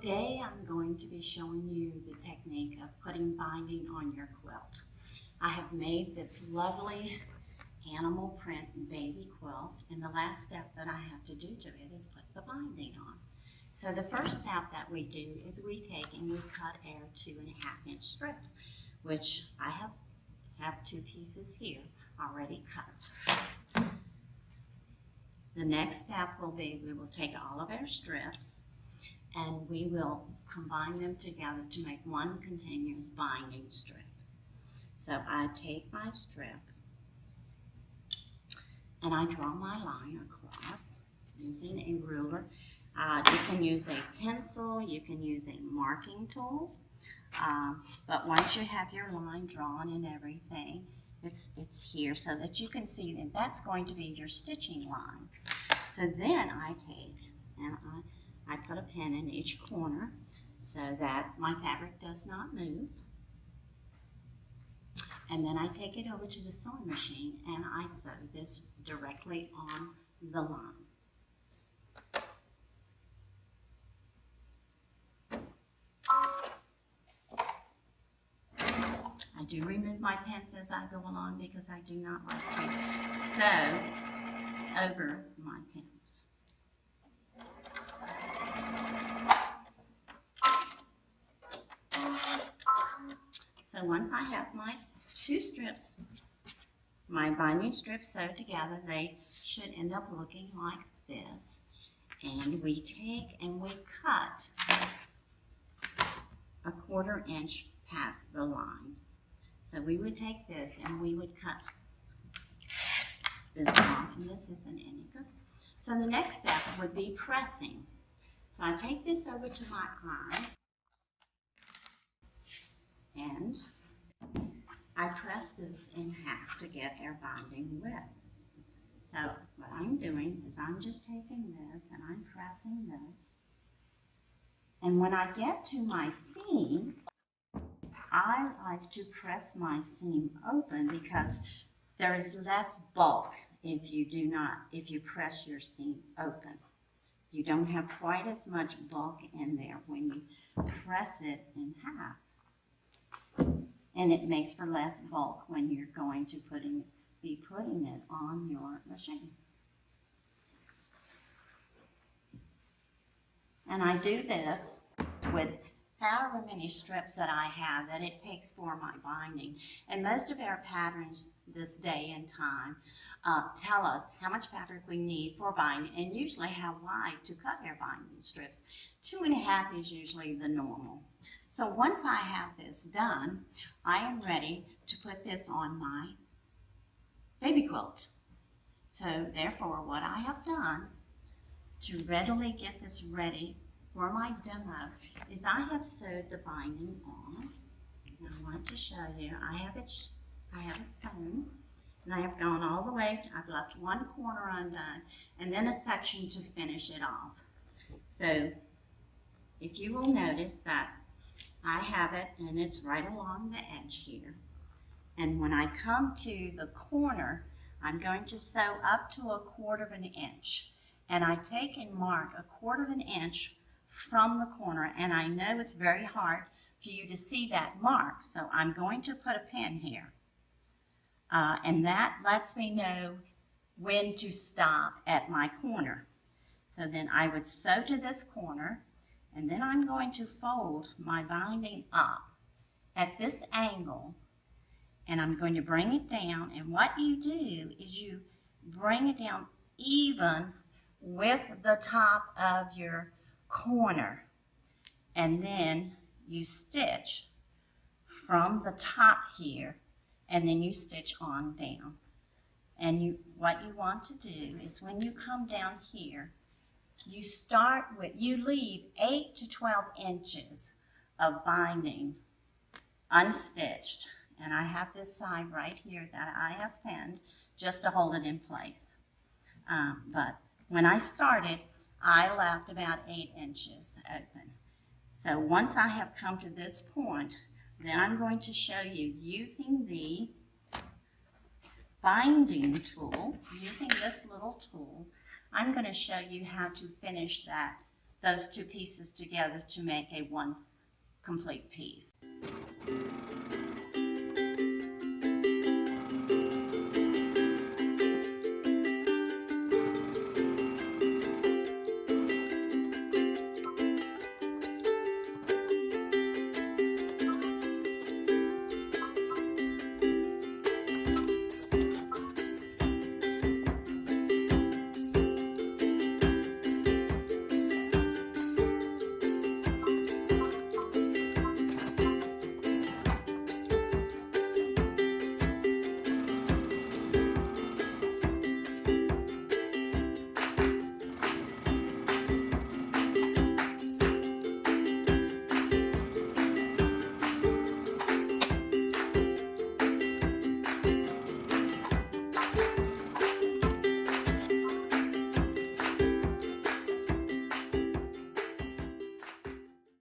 Today I'm going to be showing you the technique of putting binding on your quilt. I have made this lovely animal print baby quilt, and the last step that I have to do to it is put the binding on. So the first step that we do is we take and we cut our 2.5-inch strips, which I have 2 pieces here already cut. The next step will be we will take all of our strips and we will combine them together to make one continuous binding strip. So I take my strip and I draw my line across using a ruler. You can use a pencil, you can use a marking tool, but once you have your line drawn and everything, it's here so that you can see that that's going to be your stitching line. So then I take and I put a pin in each corner so that my fabric does not move. And then I take it over to the sewing machine and I sew this directly on the line. I do remove my pins as I go along because I do not like to sew over my pins. So once I have my 2 strips, my binding strips sewed together, they should end up looking like this. And we take and we cut a 1/4 inch past the line. So we would take this and we would cut this off, and this isn't any good. So the next step would be pressing. So I take this over to my eye and I press this in half to get our binding wet. So what I'm doing is I'm just taking this and I'm pressing this. And when I get to my seam, I like to press my seam open because there is less bulk if you press your seam open. You don't have quite as much bulk in there when you press it in half. And it makes for less bulk when you're going to be putting it on your machine. And I do this with however many strips that I have that it takes for my binding. And most of our patterns this day and time tell us how much fabric we need for binding and usually how wide to cut our binding strips. 2.5 is usually the normal. So once I have this done, I am ready to put this on my baby quilt. So therefore, what I have done to readily get this ready for my demo is I have sewed the binding on. And I want to show you, I have it sewn, and I have gone all the way, I've left one corner undone, and then a section to finish it off. So if you will notice that I have it, and it's right along the edge here. And when I come to the corner, I'm going to sew up to 1/4 inch. And I take and mark 1/4 inch from the corner, and I know it's very hard for you to see that mark, so I'm going to put a pin here. And that lets me know when to stop at my corner. So then I would sew to this corner, and then I'm going to fold my binding up at this angle, and I'm going to bring it down, and what you do is you bring it down even with the top of your corner, and then you stitch from the top here, and then you stitch on down. And what you want to do is when you come down here, you leave 8 to 12 inches of binding unstitched. And I have this side right here that I have pinned just to hold it in place. But when I started, I left about 8 inches open. So once I have come to this point, then I'm going to show you using the binding tool, using this little tool, I'm going to show you how to finish that those two pieces together to make a one complete piece.